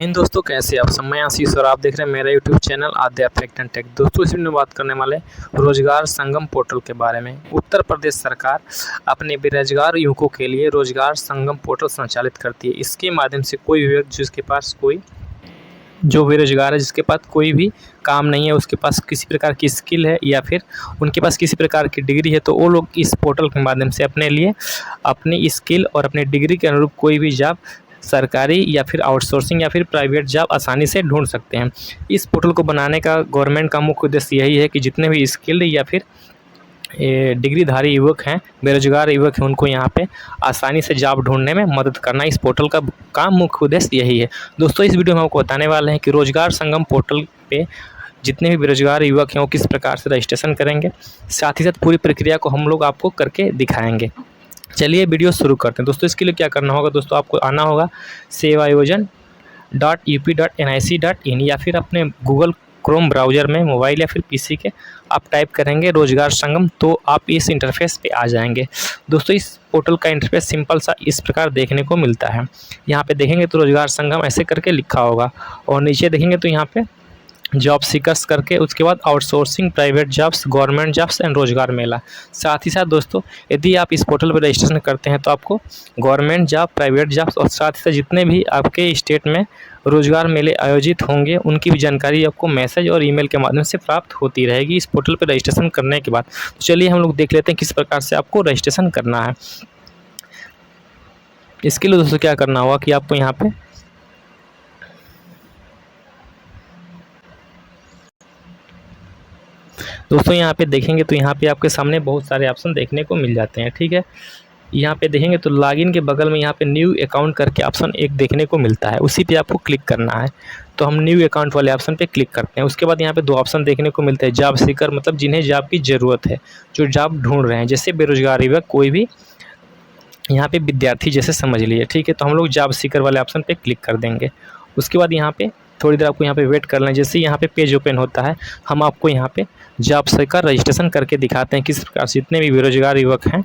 इन दोस्तों कैसे आप सब। मैं आशीष और आप देख रहे हैं मेरा YouTube channel Aadya fact and tech. दोस्तों इस वीडियो में बात करने वाले रोजगार संगम पोर्टल के बारे में। उत्तर प्रदेश सरकार अपने बेरोजगार युवकों के लिए रोजगार संगम पोर्टल संचालित करती है। इसके माध्यम से कोई भी व्यक्ति जिसके पास जो बेरोजगार है, जिसके पास कोई भी काम नहीं है, उसके पास किसी प्रकार की स्किल है या फिर उनके पास किसी प्रकार की डिग्री है, तो वो लोग इस पोर्टल के माध्यम से अपने लिए अपनी स्किल और अपनी डिग्री के अनुरूप कोई भी जॉब सरकारी या फिर आउटसोर्सिंग या फिर प्राइवेट जॉब आसानी से ढूंढ सकते हैं। इस पोर्टल को बनाने का गवर्नमेंट का मुख्य उद्देश्य यही है कि जितने भी स्किल्ड या फिर डिग्रीधारी युवक हैं, बेरोजगार युवक हैं, उनको यहाँ पे आसानी से जॉब ढूंढने में मदद करना इस पोर्टल का मुख्य उद्देश्य यही है। दोस्तों इस वीडियो में आपको बताने वाले हैं कि रोजगार संगम पोर्टल पे जितने भी बेरोजगार युवक हैं वो किस प्रकार से रजिस्ट्रेशन करेंगे, साथ ही साथ पूरी प्रक्रिया को हम लोग आपको करके दिखाएंगे। चलिए वीडियो शुरू करते हैं। दोस्तों इसके लिए क्या करना होगा, दोस्तों आपको आना होगा sevayojan.up.nic.in या फिर अपने गूगल क्रोम ब्राउज़र में मोबाइल या फिर पीसी के आप टाइप करेंगे रोजगार संगम, तो आप इस इंटरफेस पे आ जाएंगे। दोस्तों इस पोर्टल का इंटरफेस सिंपल सा इस प्रकार देखने को मिलता है। यहाँ पे देखेंगे तो रोजगार संगम ऐसे करके लिखा होगा और नीचे देखेंगे तो यहाँ पे जॉब सीकर्स करके, उसके बाद outsourcing, private jobs, government jobs and रोजगार मेला। साथ ही साथ दोस्तों यदि आप इस पोर्टल पर रजिस्ट्रेशन करते हैं तो आपको गवर्नमेंट जॉब, प्राइवेट जॉब्स और साथ ही साथ जितने भी आपके स्टेट में रोजगार मेले आयोजित होंगे उनकी भी जानकारी आपको मैसेज और ईमेल के माध्यम से प्राप्त होती रहेगी इस पोर्टल पर रजिस्ट्रेशन करने के बाद। तो चलिए हम लोग देख लेते हैं किस प्रकार से आपको रजिस्ट्रेशन करना है। इसके लिए दोस्तों क्या करना होगा कि आपको यहाँ पे दोस्तों यहाँ पे देखेंगे तो यहाँ पे आपके सामने बहुत सारे ऑप्शन देखने को मिल जाते हैं। ठीक है, यहाँ पे देखेंगे तो लॉगिन के बगल में यहाँ पे न्यू अकाउंट करके ऑप्शन एक देखने को मिलता है, उसी पे आपको क्लिक करना है। तो हम न्यू अकाउंट वाले ऑप्शन पे क्लिक करते हैं। उसके बाद यहाँ पे दो ऑप्शन देखने को मिलते हैं, जॉब सीकर मतलब जिन्हें जॉब की ज़रूरत है, जो जॉब ढूंढ रहे हैं, जैसे बेरोजगार युवक, कोई भी यहाँ पे विद्यार्थी जैसे समझ लीजिए। ठीक है, तो हम लोग जॉब सीकर वाले ऑप्शन पे क्लिक कर देंगे। उसके बाद यहाँ पे थोड़ी देर आपको यहाँ पे वेट करना है। जैसे यहाँ पे पेज ओपन होता है हम आपको यहाँ पे जॉब सीकर रजिस्ट्रेशन करके दिखाते हैं किस प्रकार से जितने भी बेरोजगार युवक हैं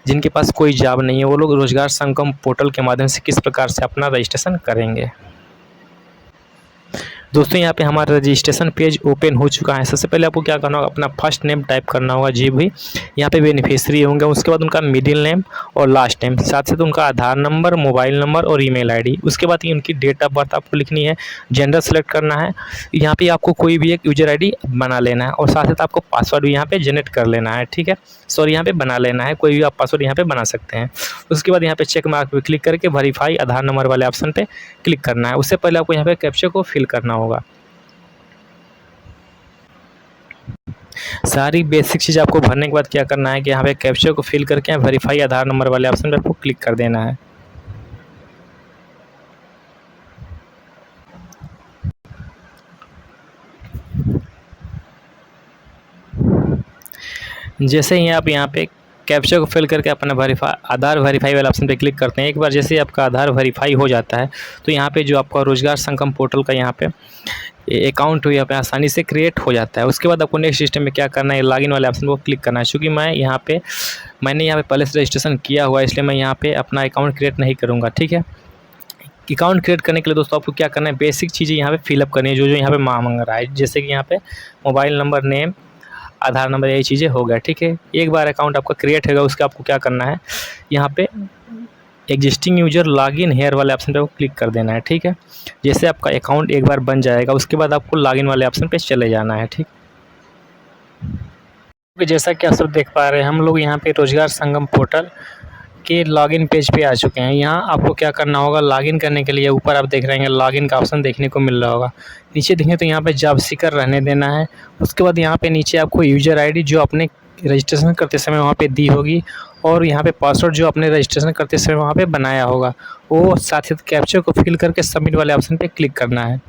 जिनके पास कोई जॉब नहीं है वो लोग रोजगार संगम पोर्टल के माध्यम से किस प्रकार से अपना रजिस्ट्रेशन करेंगे। दोस्तों यहाँ पे हमारा रजिस्ट्रेशन पेज ओपन हो चुका है। सबसे पहले आपको क्या करना होगा, अपना फर्स्ट नेम टाइप करना होगा, जी भी यहाँ पे बेनिफिशियरी होंगे, उसके बाद उनका मिडिल नेम और लास्ट नेम, साथ साथ उनका आधार नंबर, मोबाइल नंबर और ईमेल आईडी। उसके बाद उनकी डेट ऑफ बर्थ आपको लिखनी है, जेंडर सेलेक्ट करना है। यहाँ पे आपको कोई भी एक यूजर आई बना लेना है और साथ साथ आपको पासवर्ड भी यहाँ पे जनरेट कर लेना है। ठीक है, सॉरी यहाँ पे बना लेना है, कोई भी आप पासवर्ड यहाँ पे बना सकते हैं। उसके बाद यहाँ पे चेक मार्क पे क्लिक करके वेरीफाई आधार नंबर वाले ऑप्शन पे क्लिक करना है। उससे पहले आपको यहाँ पे कैप्चा को फिल करना होगा। सारी बेसिक चीज़ आपको भरने के बाद क्या करना है कि यहाँ पे कैप्चा को फिल करके वेरीफाई आधार नंबर वाले ऑप्शन पे आपको क्लिक कर देना है। जैसे ही आप यहाँ पे कैप्चा को फिल करके अपना आधार वेरीफाई वाले ऑप्शन पे क्लिक करते हैं, एक बार जैसे आपका आधार वेरीफाई हो जाता है तो यहाँ पे जो आपका रोजगार संगम पोर्टल का यहाँ पे अकाउंट हो यहाँ पे आसानी से क्रिएट हो जाता है। उसके बाद आपको नेक्स्ट सिस्टम में क्या करना है, लॉगिन वाले ऑप्शन को क्लिक करना है। चूँकि मैंने यहाँ पे पहले से रजिस्ट्रेशन किया हुआ है इसलिए मैं यहाँ पे अपना अकाउंट क्रिएट नहीं करूँगा। ठीक है, अकाउंट क्रिएट करने के लिए दोस्तों आपको क्या करना है, बेसिक चीज़ें यहाँ पे फिलअप करनी है जो यहाँ पे मांग रहा है, जैसे कि यहाँ पे मोबाइल नंबर, नेम, आधार नंबर, यही चीज़ें हो गया। ठीक है, एक बार अकाउंट आपका क्रिएट होगा उसके आपको क्या करना है, यहाँ पे एग्जिस्टिंग यूजर लॉगिन हेयर वाले ऑप्शन पे क्लिक कर देना है। ठीक है, जैसे आपका अकाउंट एक बार बन जाएगा उसके बाद आपको लॉगिन वाले ऑप्शन पे चले जाना है। ठीक, जैसा कि आप सब देख पा रहे हैं हम लोग यहाँ पे रोजगार संगम पोर्टल के लॉगिन पेज पे आ चुके हैं। यहाँ आपको क्या करना होगा, लॉगिन करने के लिए ऊपर आप देख रहे हैं लॉगिन का ऑप्शन देखने को मिल रहा होगा। नीचे देखें तो यहाँ पे जॉब सीकर रहने देना है। उसके बाद यहाँ पे नीचे आपको यूजर आईडी जो अपने रजिस्ट्रेशन करते समय वहाँ पे दी होगी और यहाँ पे पासवर्ड जो अपने रजिस्ट्रेशन करते समय वहाँ पे बनाया होगा वो, साथ ही कैप्चा को फिल करके सबमिट वाले ऑप्शन पे क्लिक करना है।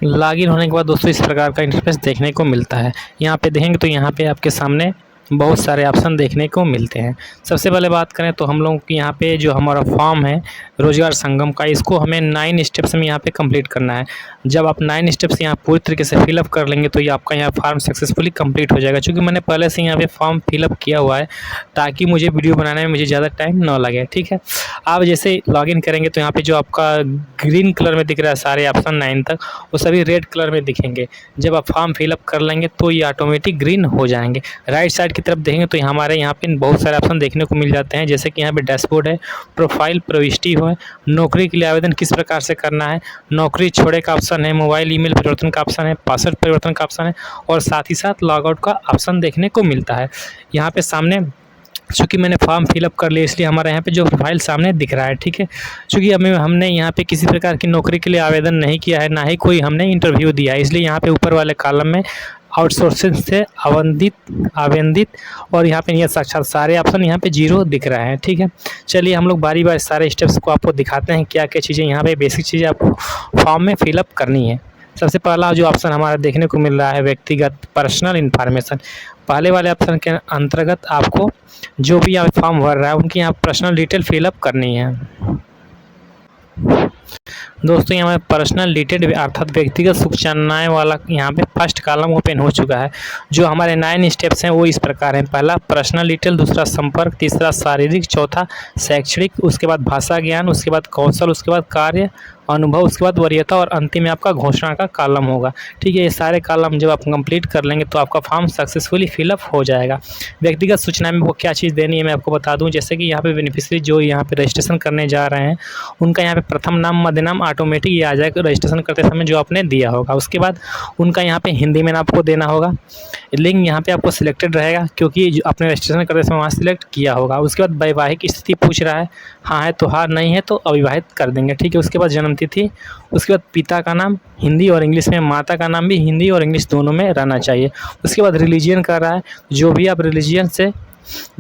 लॉगिन होने के बाद दोस्तों इस प्रकार का इंटरफेस देखने को मिलता है। यहाँ पे देखेंगे तो यहाँ पे आपके सामने बहुत सारे ऑप्शन देखने को मिलते हैं। सबसे पहले बात करें तो हम लोगों की यहाँ पे जो हमारा फॉर्म है रोजगार संगम का, इसको हमें 9 स्टेप्स में यहाँ पे कंप्लीट करना है। जब आप 9 स्टेप्स यहाँ पूरी तरीके से फिलअप कर लेंगे तो ये आपका यहाँ फॉर्म सक्सेसफुली कंप्लीट हो जाएगा। क्योंकि मैंने पहले से यहाँ पे फॉर्म फिलअप किया हुआ है ताकि मुझे वीडियो बनाने में मुझे ज़्यादा टाइम ना लगे। ठीक है, आप जैसे लॉगिन करेंगे तो यहाँ पे जो आपका ग्रीन कलर में दिख रहा है सारे ऑप्शन 9 तक, वो सभी रेड कलर में दिखेंगे। जब आप फॉर्म फिलअप कर लेंगे तो ये ऑटोमेटिक ग्रीन हो जाएंगे। राइट साइड की तरफ देखेंगे तो हमारे यहाँ पे बहुत सारे ऑप्शन देखने को मिल जाते हैं, जैसे कि यहाँ पे डैशबोर्ड है, प्रोफाइल प्रविष्टि है, नौकरी के लिए आवेदन किस प्रकार से करना है, नौकरी छोड़े का ऑप्शन है, मोबाइल ईमेल परिवर्तन का ऑप्शन है, पासवर्ड परिवर्तन का ऑप्शन है और साथ ही साथ लॉग आउट का ऑप्शन देखने को मिलता है। यहाँ पे सामने चूँकि मैंने फॉर्म फिलअप कर लिया इसलिए हमारे यहाँ पे जो प्रोफाइल सामने दिख रहा है। ठीक है, चूँकि हमने यहाँ पे किसी प्रकार की नौकरी के लिए आवेदन नहीं किया है, ना ही कोई हमने इंटरव्यू दिया है, इसलिए यहाँ पे ऊपर वाले कॉलम में आउटसोर्सिंग से आवेदित और यहाँ पे ये साक्षात सारे ऑप्शन यहाँ पे 0 दिख रहे हैं। ठीक है, चलिए हम लोग बारी बारी सारे स्टेप्स को आपको दिखाते हैं क्या क्या चीज़ें यहाँ पे बेसिक चीज़ें आपको फॉर्म में फिलअप करनी है। सबसे पहला जो ऑप्शन हमारा देखने को मिल रहा है व्यक्तिगत पर्सनल इन्फॉर्मेशन। पहले वाले ऑप्शन के अंतर्गत आपको जो भी यहाँ फॉर्म भर रहा है उनकी यहाँ पर्सनल डिटेल फिलअप करनी है। दोस्तों यहाँ पे पर्सनल डिटेल अर्थात व्यक्तिगत सूचनाएं वाला यहाँ पे फर्स्ट कॉलम ओपन हो चुका है। जो हमारे 9 स्टेप्स हैं वो इस प्रकार हैं। पहला पर्सनल डिटेल, दूसरा संपर्क, तीसरा शारीरिक, चौथा शैक्षणिक, उसके बाद भाषा ज्ञान, उसके बाद कौशल, उसके बाद कार्य अनुभव, उसके बाद वरीयता और अंतिम में आपका घोषणा का कॉलम होगा। ठीक है, ये सारे कॉलम जब आप कंप्लीट कर लेंगे तो आपका फॉर्म सक्सेसफुली फिलअप हो जाएगा। व्यक्तिगत सूचना में वो क्या चीज़ देनी है मैं आपको बता दूं, जैसे कि यहाँ पे बेनिफिशियरी जो यहाँ पे रजिस्ट्रेशन करने जा रहे हैं उनका यहाँ पे प्रथम नाम मध्य नाम ऑटोमेटिक ये आ जाएगा रजिस्ट्रेशन करते समय जो आपने दिया होगा। उसके बाद उनका यहाँ पे हिंदी में आपको देना होगा, लिंग यहाँ पे आपको सिलेक्टेड रहेगा क्योंकि जो आपने रजिस्ट्रेशन करते समय वहाँ सिलेक्ट किया होगा। उसके बाद वैवाहिक स्थिति पूछ रहा है, हाँ है तो हाँ, नहीं है तो अविवाहित कर देंगे। ठीक है, उसके बाद जन्म तिथि, उसके बाद पिता का नाम हिंदी और इंग्लिश में, माता का नाम भी हिंदी और इंग्लिश दोनों में रहना चाहिए। उसके बाद रिलीजियन कर रहा है, जो भी आप रिलीजियन से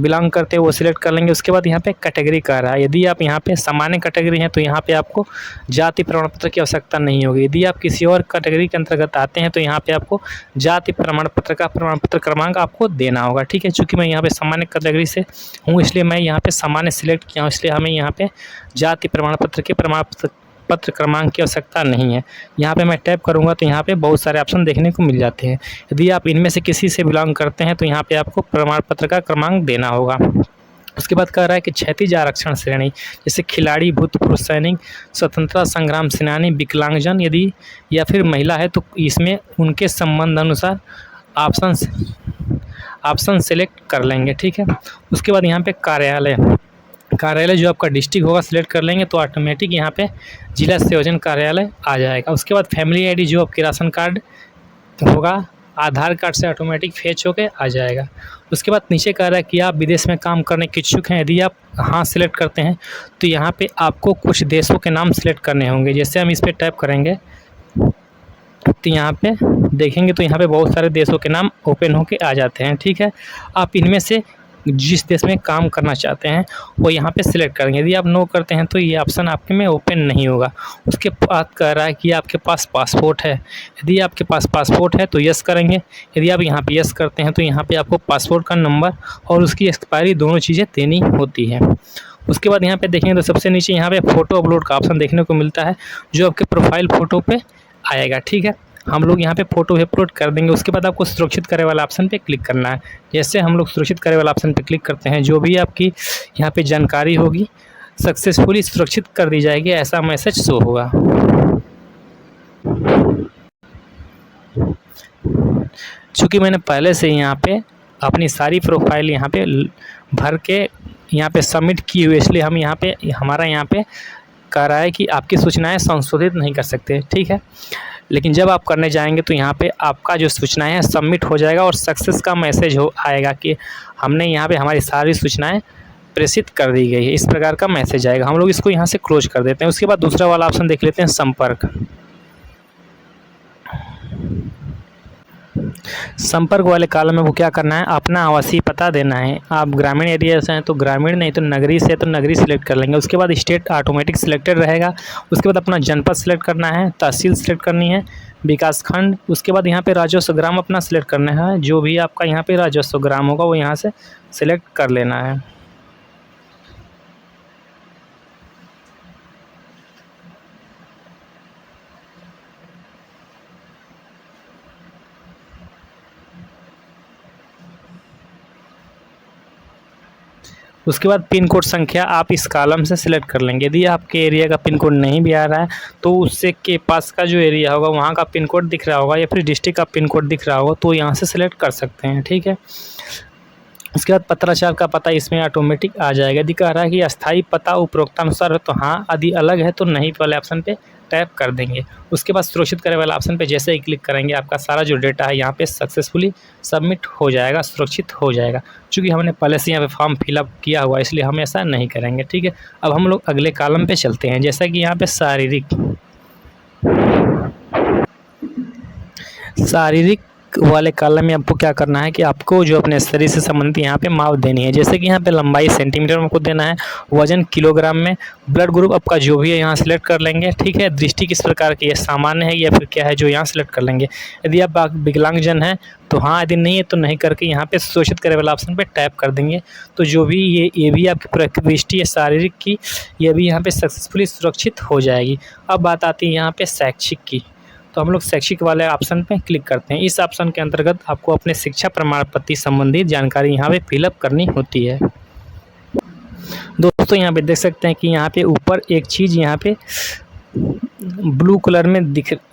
बिलोंग करते हैं वो सिलेक्ट कर लेंगे। उसके बाद यहाँ पे कैटेगरी कर रहा है, यदि आप यहाँ पे सामान्य कैटेगरी हैं तो यहाँ पे आपको जाति प्रमाण पत्र की आवश्यकता नहीं होगी। यदि आप किसी और कैटेगरी के अंतर्गत आते हैं तो यहाँ पे आपको जाति प्रमाण पत्र का प्रमाण पत्र क्रमांक आपको देना होगा। ठीक है, चूँकि मैं यहाँ पे सामान्य कैटेगरी से हूँ इसलिए मैं यहाँ पे सामान्य सिलेक्ट किया हूँ, इसलिए हमें यहाँ पे जाति प्रमाण पत्र के प्रमाण पत्र क्रमांक की आवश्यकता नहीं है। यहाँ पे मैं टैप करूँगा तो यहाँ पे बहुत सारे ऑप्शन देखने को मिल जाते हैं। यदि आप इनमें से किसी से बिलोंग करते हैं तो यहाँ पे आपको प्रमाण पत्र का क्रमांक देना होगा। उसके बाद कह रहा है कि क्षैतिज आरक्षण श्रेणी, जैसे खिलाड़ी, भूतपूर्व सैनिक, स्वतंत्रता संग्राम सेनानी, विकलांगजन यदि या फिर महिला है तो इसमें उनके संबंध अनुसार ऑप्शन सेलेक्ट कर लेंगे। ठीक है, उसके बाद यहाँ पे कार्यालय जो आपका डिस्ट्रिक्ट होगा सिलेक्ट कर लेंगे तो ऑटोमेटिक यहाँ पे जिला संयोजन कार्यालय आ जाएगा। उसके बाद फैमिली आईडी जो आपके राशन कार्ड होगा आधार कार्ड से ऑटोमेटिक फेच होके आ जाएगा। उसके बाद नीचे कह रहा है कि आप विदेश में काम करने के इच्छुक हैं, यदि आप हाँ सिलेक्ट करते हैं तो यहाँ पे आपको कुछ देशों के नाम सिलेक्ट करने होंगे। जैसे हम इस पर टैप करेंगे तो यहाँ पे देखेंगे तो यहाँ पे बहुत सारे देशों के नाम ओपन होके आ जाते हैं। ठीक है, आप इनमें से जिस देश में काम करना चाहते हैं वो यहाँ पे सिलेक्ट करेंगे। यदि आप नो करते हैं तो ये ऑप्शन आपके में ओपन नहीं होगा। उसके बाद कह रहा है कि आपके पास पासपोर्ट है, यदि आपके पास पासपोर्ट है तो यस करेंगे। यदि आप यहाँ पे यस करते हैं तो यहाँ पे आपको पासपोर्ट का नंबर और उसकी एक्सपायरी दोनों चीज़ें देनी होती है। उसके बाद यहाँ पे देखेंगे तो सबसे नीचे यहाँ पे फ़ोटो अपलोड का ऑप्शन देखने को मिलता है जो आपके प्रोफाइल फ़ोटो पे आएगा। ठीक है, हम लोग यहाँ पे फ़ोटो अपलोड कर देंगे। उसके बाद आपको सुरक्षित करे वाला ऑप्शन पे क्लिक करना है। जैसे हम लोग सुरक्षित करे वाला ऑप्शन पे क्लिक करते हैं जो भी आपकी यहाँ पे जानकारी होगी सक्सेसफुली सुरक्षित कर दी जाएगी, ऐसा मैसेज शो होगा। चूँकि मैंने पहले से यहाँ पे अपनी सारी प्रोफाइल यहाँ पे भर के यहाँ पे सबमिट की हुई, इसलिए हम यहाँ पे हमारा यहाँ पे कह रहा है कि आपकी सूचनाएं संशोधित नहीं कर सकते। ठीक है, लेकिन जब आप करने जाएंगे तो यहाँ पे आपका जो सूचनाएं हैं सबमिट हो जाएगा और सक्सेस का मैसेज आएगा कि हमने यहाँ पे हमारी सारी सूचनाएं प्रेषित कर दी गई है, इस प्रकार का मैसेज आएगा। हम लोग इसको यहाँ से क्लोज कर देते हैं। उसके बाद दूसरा वाला ऑप्शन देख लेते हैं, संपर्क। संपर्क वाले कॉलम में वो क्या करना है, अपना आवासीय पता देना है। आप ग्रामीण एरिया से हैं तो ग्रामीण, नहीं तो नगरी से तो नगरी सिलेक्ट कर लेंगे। उसके बाद स्टेट ऑटोमेटिक सिलेक्टेड रहेगा। उसके बाद अपना जनपद सिलेक्ट करना है, तहसील सिलेक्ट करनी है, विकास खंड। उसके बाद यहाँ पे राजस्व ग्राम अपना सिलेक्ट करना है। जो भी आपका यहाँ पे राजस्व ग्राम होगा वो यहाँ से सिलेक्ट कर लेना है। उसके बाद पिन कोड संख्या आप इस कॉलम से सिलेक्ट कर लेंगे। यदि आपके एरिया का पिन कोड नहीं भी आ रहा है तो उससे के पास का जो एरिया होगा वहाँ का पिन कोड दिख रहा होगा या फिर डिस्ट्रिक्ट का पिन कोड दिख रहा होगा तो यहाँ से सिलेक्ट कर सकते हैं। ठीक है। उसके बाद पत्राचार का पता इसमें ऑटोमेटिक आ जाएगा। यदि कह रहा है कि अस्थायी पता उपरोक्तानुसार है तो हाँ, यदि अलग है तो नहीं वाले ऑप्शन पे टैप कर देंगे। उसके बाद सुरक्षित करे वाला ऑप्शन पे जैसे ही क्लिक करेंगे आपका सारा जो डेटा है यहाँ पे सक्सेसफुली सबमिट हो जाएगा, सुरक्षित हो जाएगा। क्योंकि हमने पहले से यहाँ पे फॉर्म फिलअप किया हुआ है इसलिए हम ऐसा नहीं करेंगे। ठीक है। अब हम लोग अगले कॉलम पे चलते हैं। जैसा कि यहाँ पे शारीरिक वाले कॉलम में आपको क्या करना है कि आपको जो अपने शरीर से संबंधित यहाँ पे माप देनी है। जैसे कि यहाँ पे लंबाई सेंटीमीटर में आपको देना है, वजन किलोग्राम में, ब्लड ग्रुप आपका जो भी है यहाँ सेलेक्ट कर लेंगे। ठीक है। दृष्टि किस प्रकार की है, सामान्य है या फिर क्या है, जो यहाँ सेलेक्ट कर लेंगे। यदि आप विकलांगजन हैं तो हाँ, यदि नहीं है तो नहीं करके यहाँ पे शोषित करे वाला ऑप्शन पे टैप कर देंगे। तो जो भी ये भी आपकी दृष्टि है शारीरिक की, ये भी यहाँ पे सक्सेसफुली सुरक्षित हो जाएगी। अब बात आती है यहाँ पे शैक्षिक की। तो हम लोग शैक्षिक वाले ऑप्शन पे क्लिक करते हैं। इस ऑप्शन के अंतर्गत आपको अपने शिक्षा प्रमाण पत्र संबंधित जानकारी यहाँ पे फिलअप करनी होती है। दोस्तों यहाँ पे देख सकते हैं कि यहाँ पे ऊपर एक चीज़ यहाँ पे ब्लू कलर में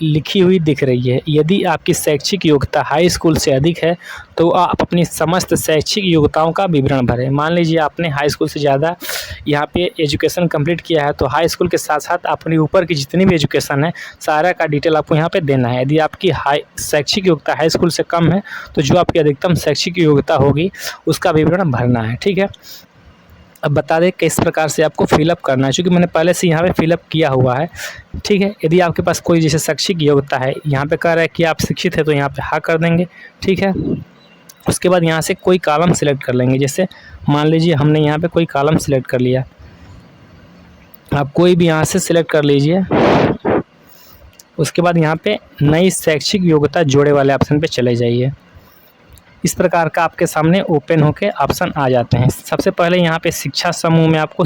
लिखी हुई दिख रही है। यदि आपकी शैक्षिक योग्यता हाई स्कूल से अधिक है तो आप अपनी समस्त शैक्षिक योग्यताओं का विवरण भरें। मान लीजिए आपने हाई स्कूल से ज़्यादा यहाँ पे एजुकेशन कंप्लीट किया है तो हाई स्कूल के साथ साथ अपनी ऊपर की जितनी भी एजुकेशन है सारा का डिटेल आपको यहाँ पे देना है। यदि आपकी शैक्षिक योग्यता हाई स्कूल से कम है तो जो आपकी अधिकतम शैक्षिक योग्यता होगी उसका विवरण भरना है। ठीक है। अब बता दें किस प्रकार से आपको फिलअप करना है, क्योंकि मैंने पहले से यहाँ पे फिलअप किया हुआ है। ठीक है। यदि आपके पास कोई जैसे शैक्षिक योग्यता है, यहाँ पे कह रहा है कि आप शिक्षित है तो यहाँ पे हाँ कर देंगे। ठीक है। उसके बाद यहाँ से कोई कॉलम सिलेक्ट कर लेंगे। जैसे मान लीजिए हमने यहाँ पे कोई कॉलम सिलेक्ट कर लिया, आप कोई भी यहाँ से सिलेक्ट कर लीजिए। उसके बाद यहाँ पे नई शैक्षिक योग्यता जोड़े वाले ऑप्शन पे चले जाइए। इस प्रकार का आपके सामने ओपन होके ऑप्शन आ जाते हैं। सबसे पहले यहाँ पे शिक्षा समूह में आपको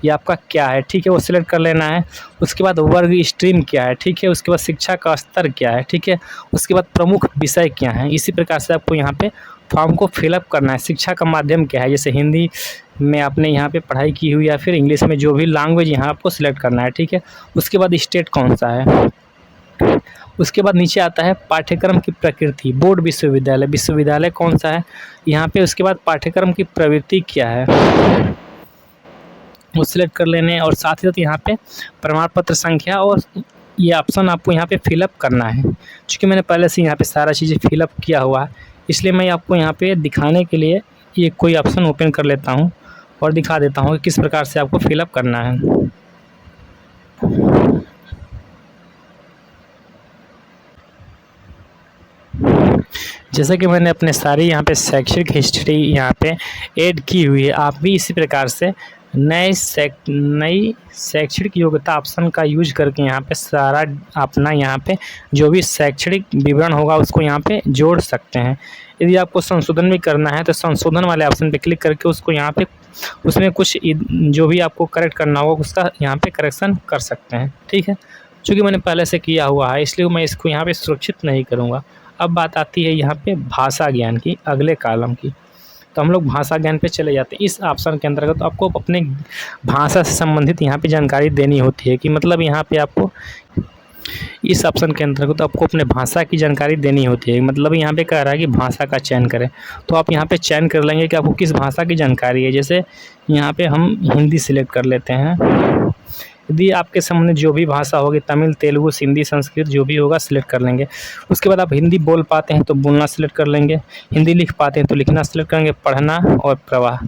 ये आपका क्या है, ठीक है, वो सिलेक्ट कर लेना है। उसके बाद वर्ग स्ट्रीम क्या है, ठीक है। उसके बाद शिक्षा का स्तर क्या है, ठीक है। उसके बाद प्रमुख विषय क्या है। इसी प्रकार से आपको यहाँ पे फॉर्म को फिलअप करना है। शिक्षा का माध्यम क्या है, जैसे हिंदी में आपने यहाँ पे पढ़ाई की हुई या फिर इंग्लिश में, जो भी लैंग्वेज यहाँ आपको सिलेक्ट करना है। ठीक है। उसके बाद स्टेट कौन सा है। उसके बाद नीचे आता है पाठ्यक्रम की प्रकृति, बोर्ड विश्वविद्यालय, विश्वविद्यालय कौन सा है यहाँ पे। उसके बाद पाठ्यक्रम की प्रवृत्ति क्या है वो सिलेक्ट कर लेने, और साथ ही साथ यहाँ पे प्रमाण पत्र संख्या और ये ऑप्शन आपको यहाँ पे फिलअप करना है। क्योंकि मैंने पहले से यहाँ पे सारा चीज़ें फिलअप किया हुआ है इसलिए मैं आपको यहाँ पे दिखाने के लिए ये कोई ऑप्शन ओपन कर लेता हूँ और दिखा देता हूँ कि किस प्रकार से आपको फिलअप करना है। जैसा कि मैंने अपने सारी यहाँ पे शैक्षणिक हिस्ट्री यहाँ पे ऐड की हुई है, आप भी इसी प्रकार से नई शैक्षणिक योग्यता ऑप्शन का यूज करके यहाँ पे सारा अपना यहाँ पे जो भी शैक्षणिक विवरण होगा उसको यहाँ पे जोड़ सकते हैं। यदि आपको संशोधन भी करना है तो संशोधन वाले ऑप्शन पे क्लिक करके उसको यहाँ पे उसमें कुछ जो भी आपको करेक्ट करना होगा उसका यहाँ पे करेक्शन कर सकते हैं। ठीक है। चूँकि मैंने पहले से किया हुआ है इसलिए मैं इसको यहाँ पे सुरक्षित नहीं करूँगा। अब बात आती है यहाँ पे भाषा ज्ञान की, अगले कॉलम की। तो हम लोग भाषा ज्ञान पे चले जाते हैं। इस ऑप्शन के अंतर्गत आपको अपने भाषा से संबंधित यहाँ पे जानकारी देनी होती है कि मतलब यहाँ पे आपको इस ऑप्शन के अंतर्गत आपको अपने भाषा की जानकारी देनी होती है। मतलब यहाँ पे कह रहा है कि भाषा का चयन करें तो आप यहाँ पे चयन कर लेंगे कि आपको किस भाषा की जानकारी है। जैसे यहाँ पे हम हिंदी सिलेक्ट कर लेते हैं। यदि आपके सामने जो भी भाषा होगी, तमिल, तेलुगु, सिंधी, संस्कृत जो भी होगा सिलेक्ट कर लेंगे। उसके बाद आप हिंदी बोल पाते हैं तो बोलना सिलेक्ट कर लेंगे, हिंदी लिख पाते हैं तो लिखना सिलेक्ट करेंगे, पढ़ना और प्रवाह,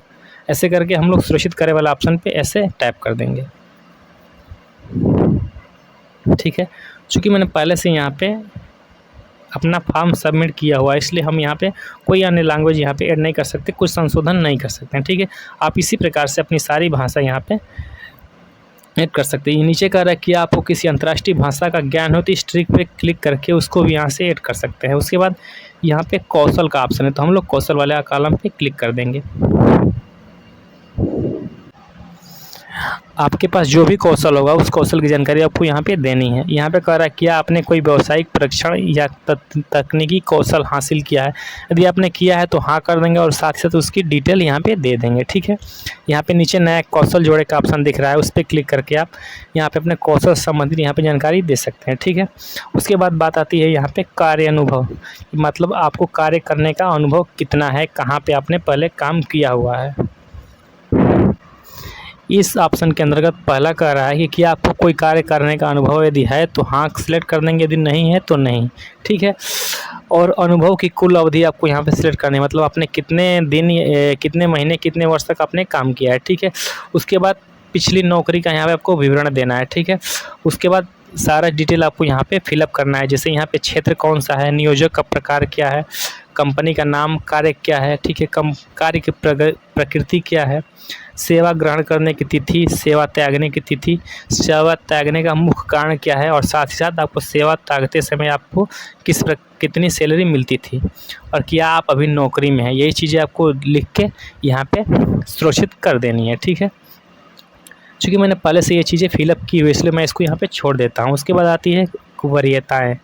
ऐसे करके हम लोग सुरक्षित करे वाला ऑप्शन पे ऐसे टैप कर देंगे। ठीक है। चूँकि मैंने पहले से यहाँ पे अपना फॉर्म सबमिट किया हुआ है, इसलिए हम यहाँ पे कोई अन्य लैंग्वेज यहाँ पे ऐड नहीं कर सकते, कुछ संशोधन नहीं कर सकते हैं। ठीक है, आप इसी प्रकार से अपनी सारी भाषा यहाँ पे ऐड कर सकते हैं। नीचे कह रहा है कि आपको किसी अंतर्राष्ट्रीय भाषा का ज्ञान हो तो इस ट्रिक पे क्लिक करके उसको भी यहाँ से ऐड कर सकते हैं। उसके बाद यहाँ पे कौशल का ऑप्शन है, तो हम लोग कौशल वाले कॉलम पे क्लिक कर देंगे। आपके पास जो भी कौशल होगा उस कौशल की जानकारी आपको यहाँ पे देनी है। यहाँ पे कह रहा है कि आपने कोई व्यावसायिक प्रशिक्षण या तकनीकी कौशल हासिल किया है, यदि आपने किया है तो हाँ कर देंगे और साथ ही साथ उसकी डिटेल यहाँ पे दे देंगे। ठीक है, यहाँ पे नीचे नया कौशल जोड़े का ऑप्शन दिख रहा है, उस पर क्लिक करके आप यहाँ पे अपने कौशल संबंधित यहाँ पे जानकारी दे सकते हैं। ठीक है, उसके बाद बात आती है यहाँ पे कार्य अनुभव, मतलब आपको कार्य करने का अनुभव कितना है, कहाँ पे आपने पहले काम किया हुआ है। इस ऑप्शन के अंतर्गत पहला कह रहा है कि क्या आपको कोई कार्य करने का अनुभव यदि है तो हाँ सिलेक्ट कर देंगे, यदि नहीं है तो नहीं। ठीक है, और अनुभव की कुल अवधि आपको यहाँ पे सिलेक्ट करनी है, मतलब आपने कितने दिन कितने महीने कितने वर्ष तक आपने काम किया है। ठीक है, उसके बाद पिछली नौकरी का यहाँ पे आपको विवरण देना है। ठीक है, उसके बाद सारा डिटेल आपको यहाँ पे फिलअप करना है, जैसे यहाँ पे क्षेत्र कौन सा है, नियोजक का प्रकार क्या है, कंपनी का नाम, कार्य क्या है। ठीक है, कार्य की प्रकृति क्या है, सेवा ग्रहण करने की तिथि, सेवा त्यागने की तिथि, सेवा त्यागने का मुख्य कारण क्या है, और साथ ही साथ आपको सेवा त्यागते समय आपको कितनी सैलरी मिलती थी, और क्या आप अभी नौकरी में हैं। यही चीज़ें आपको लिख के यहाँ पे सुरक्षित कर देनी है। ठीक है, चूँकि मैंने पहले से ये चीज़ें फिलअप की हुई इसलिए मैं इसको यहाँ पे छोड़ देता हूँ। उसके बाद आती है वरीयताएँ।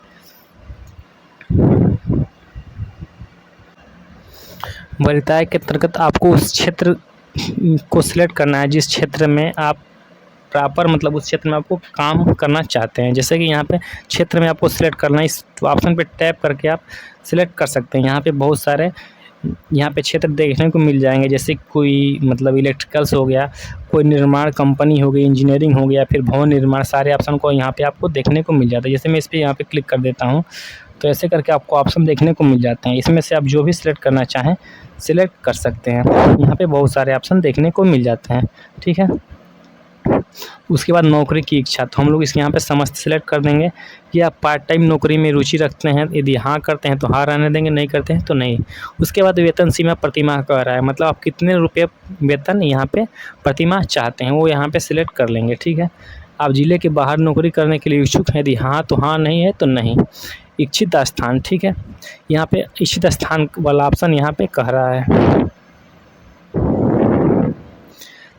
वरीयताएँ के अंतर्गत आपको उस क्षेत्र को सिलेक्ट करना है जिस क्षेत्र में आप प्रॉपर, मतलब उस क्षेत्र में आपको काम करना चाहते हैं। जैसे कि यहाँ पे क्षेत्र में आपको सिलेक्ट करना है, इस ऑप्शन पे टैप करके आप सिलेक्ट कर सकते हैं। यहाँ पे बहुत सारे यहाँ पे क्षेत्र देखने को मिल जाएंगे, जैसे कोई मतलब इलेक्ट्रिकल्स हो गया, कोई निर्माण कंपनी हो गई, इंजीनियरिंग हो गया, फिर भवन निर्माण, सारे ऑप्शन को यहाँ पे आपको देखने को मिल जाता है। जैसे मैं इस पर यहाँ पे क्लिक कर देता हूँ तो ऐसे करके आपको ऑप्शन देखने को मिल जाते हैं। इसमें से आप जो भी सिलेक्ट करना चाहें सिलेक्ट कर सकते हैं। यहाँ पे बहुत सारे ऑप्शन देखने को मिल जाते हैं। ठीक है, उसके बाद नौकरी की इच्छा, तो हम लोग इसके यहाँ पे समस्त सिलेक्ट कर देंगे कि आप पार्ट टाइम नौकरी में रुचि रखते हैं, यदि हाँ करते हैं तो हाँ रहने देंगे, नहीं करते हैं तो नहीं। उसके बाद वेतन सीमा प्रतिमाह कह रहा है, मतलब आप कितने रुपये वेतन यहाँ पे प्रतिमाह चाहते हैं वो यहाँ पे सिलेक्ट कर लेंगे। ठीक है, आप जिले के बाहर नौकरी करने के लिए इच्छुक हैं, यदि हाँ तो हाँ, नहीं है तो नहीं। इच्छित स्थान, ठीक है, यहाँ पे इच्छित स्थान वाला ऑप्शन यहाँ पे कह रहा है,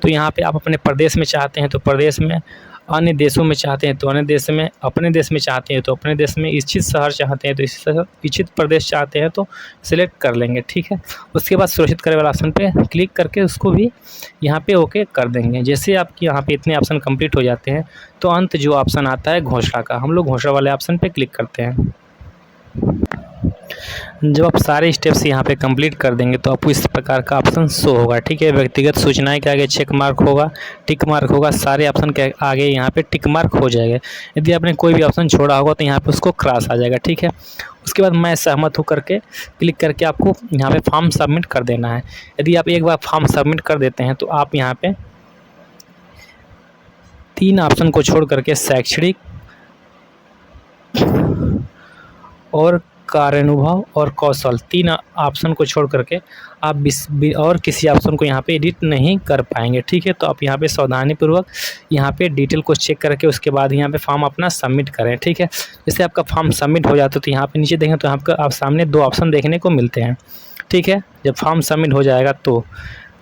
तो यहाँ पे आप अपने प्रदेश में चाहते हैं तो प्रदेश में, अन्य देशों में चाहते हैं तो अन्य देश में, अपने देश में चाहते हैं तो अपने देश में, इच्छित शहर चाहते हैं तो इच्छित प्रदेश चाहते हैं तो सिलेक्ट कर लेंगे। ठीक है, उसके बाद सुरक्षित करे वाला ऑप्शन पे क्लिक करके उसको भी यहाँ पे ओके कर देंगे। जैसे आपके यहाँ पे इतने ऑप्शन कंप्लीट हो जाते हैं तो अंत जो ऑप्शन आता है घोषणा का, हम लोग घोषणा वाले ऑप्शन पे क्लिक करते हैं। जब आप सारे स्टेप्स यहाँ पे कंप्लीट कर देंगे तो आपको इस प्रकार का ऑप्शन शो होगा। ठीक है, व्यक्तिगत सूचनाएं के आगे चेक मार्क होगा, टिक मार्क होगा, सारे ऑप्शन के आगे यहाँ पे टिक मार्क हो जाएगा। यदि आपने कोई भी ऑप्शन छोड़ा होगा तो यहाँ पे उसको क्रॉस आ जाएगा। ठीक है, उसके बाद मैं सहमत हूँ करके क्लिक करके आपको यहाँ पे फॉर्म सबमिट कर देना है। यदि आप एक बार फॉर्म सबमिट कर देते हैं तो आप यहाँ पे 3 ऑप्शन को छोड़ करके शैक्षणिक और कार्यानुभव और कौशल, 3 ऑप्शन को छोड़ करके आप और किसी ऑप्शन को यहाँ पे एडिट नहीं कर पाएंगे। ठीक है, तो आप यहाँ पे सावधानीपूर्वक यहाँ पे डिटेल को चेक करके उसके बाद यहाँ पे फॉर्म अपना सबमिट करें। ठीक है, जैसे आपका फॉर्म सबमिट हो जाता है तो यहाँ पे नीचे देखें तो आप सामने 2 ऑप्शन देखने को मिलते हैं। ठीक है, जब फॉर्म सबमिट हो जाएगा तो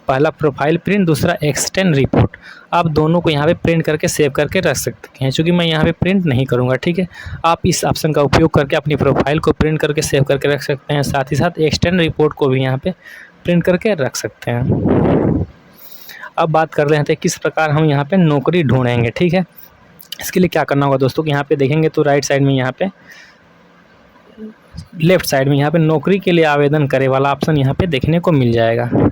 पहला प्रोफाइल प्रिंट, दूसरा एक्सटेंड रिपोर्ट, आप दोनों को यहाँ पे प्रिंट करके सेव करके रख सकते हैं। चूँकि मैं यहाँ पे प्रिंट नहीं करूँगा। ठीक है, आप इस ऑप्शन का उपयोग करके अपनी प्रोफाइल को प्रिंट करके सेव करके रख सकते हैं, साथ ही साथ एक्सटेंड रिपोर्ट को भी यहाँ पे प्रिंट करके रख सकते हैं। अब बात कर रहे हैं किस प्रकार हम यहाँ पे नौकरी ढूंढेंगे। ठीक है, इसके लिए क्या करना होगा दोस्तों कि यहाँ पे देखेंगे तो राइट साइड में, यहाँ पे लेफ्ट साइड में यहाँ पे नौकरी के लिए आवेदन करे वाला ऑप्शन यहाँ पे देखने को मिल जाएगा।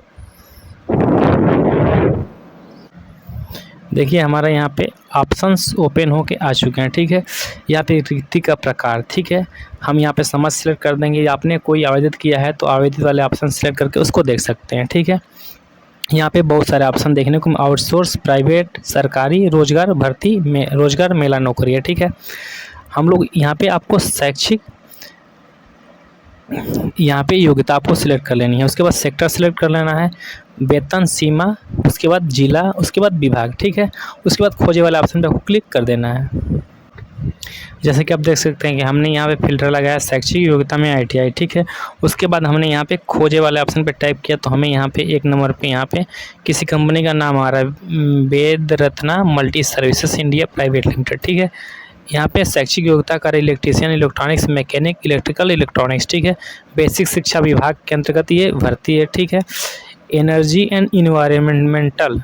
देखिए हमारा यहाँ पे ऑप्शंस ओपन होके आ चुके हैं। ठीक है, यहाँ पे रिक्ति का प्रकार, ठीक है, हम यहाँ पे समझ सिलेक्ट कर देंगे। आपने कोई आवेदित किया है तो आवेदित वाले ऑप्शन सिलेक्ट करके उसको देख सकते हैं। ठीक है, यहाँ पे बहुत सारे ऑप्शन देखने को, आउटसोर्स, प्राइवेट, सरकारी, रोजगार भर्ती में, रोजगार मेला नौकरी है। ठीक है, हम लोग यहाँ पे आपको शैक्षिक यहाँ पे योग्यता आपको सिलेक्ट कर लेनी है। उसके बाद सेक्टर सिलेक्ट कर लेना है, वेतन सीमा, उसके बाद जिला, उसके बाद विभाग, ठीक है। उसके बाद खोजे वाले ऑप्शन पे आपको क्लिक कर देना है। जैसे कि आप देख सकते हैं कि हमने यहाँ पे फिल्टर लगाया शैक्षिक योग्यता में ITI, ठीक है। उसके बाद हमने यहाँ पे खोजे वाले ऑप्शन पे टाइप किया तो हमें यहाँ पे 1 नंबर पे यहाँ पे किसी कंपनी का नाम आ रहा है, Ved Ratna multi services India private limited, ठीक है। यहाँ पे शैक्षिक योग्यता का electrician, electronics, mechanic, electrical, electronics, ठीक है। बेसिक शिक्षा विभाग के अंतर्गत ये भर्ती है, ठीक है। एनर्जी एंड इन्वायरमेंटल,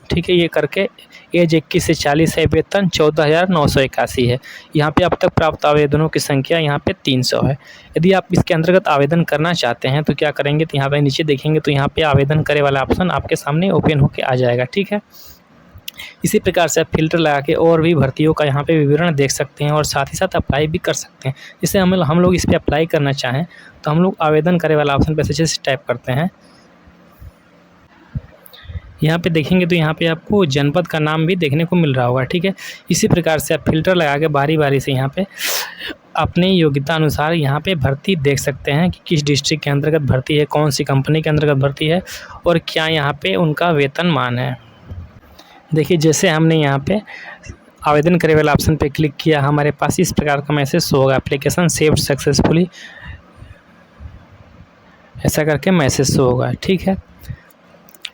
ठीक है, ये करके एज 21 से 40 है, वेतन 14,981 है। यहाँ पे अब तक प्राप्त आवेदनों की संख्या यहाँ पे 300 है। यदि आप इसके अंतर्गत आवेदन करना चाहते हैं तो क्या करेंगे, तो यहाँ पे नीचे देखेंगे तो यहाँ पे आवेदन करे वाला ऑप्शन आपके सामने ओपन होके आ जाएगा, ठीक है। इसी प्रकार से आप फिल्टर लगा के और भी भर्तियों का यहाँ पे विवरण देख सकते हैं और साथ ही साथ अप्लाई भी कर सकते हैं। जैसे हम लोग इस पर अप्लाई करना चाहें तो हम लोग आवेदन करे वाला ऑप्शन पे से टाइप करते हैं। यहाँ पे देखेंगे तो यहाँ पे आपको जनपद का नाम भी देखने को मिल रहा होगा, ठीक है। इसी प्रकार से आप फिल्टर लगा के बारी बारी से यहाँ पे अपने योग्यता अनुसार यहाँ पे भर्ती देख सकते हैं कि किस डिस्ट्रिक्ट के अंतर्गत भर्ती है, कौन सी कंपनी के अंतर्गत भर्ती है और क्या यहाँ पे उनका वेतनमान है। देखिए जैसे हमने यहाँ पे आवेदन करे वाला ऑप्शन पे क्लिक किया, हमारे पास इस प्रकार का मैसेज होगा, एप्लीकेशन सेव्ड सक्सेसफुली, ऐसा करके मैसेज होगा, ठीक है।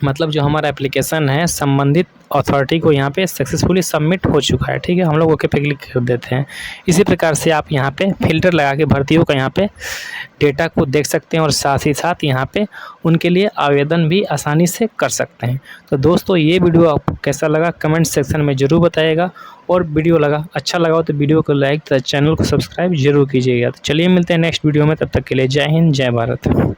मतलब जो हमारा एप्लीकेशन है संबंधित अथॉरिटी को यहाँ पे सक्सेसफुली सबमिट हो चुका है, ठीक है। हम लोग ओके पे क्लिक कर देते हैं। इसी प्रकार से आप यहाँ पे फिल्टर लगा के भर्तियों का यहाँ पे डेटा को देख सकते हैं और साथ ही साथ यहाँ पे उनके लिए आवेदन भी आसानी से कर सकते हैं। तो दोस्तों ये वीडियो आपको कैसा लगा कमेंट सेक्शन में ज़रूर बताइएगा, और वीडियो अच्छा लगा हो तो वीडियो को लाइक तथा चैनल को सब्सक्राइब जरूर कीजिएगा। तो चलिए मिलते हैं नेक्स्ट वीडियो में, तब तक के लिए जय हिंद, जय भारत।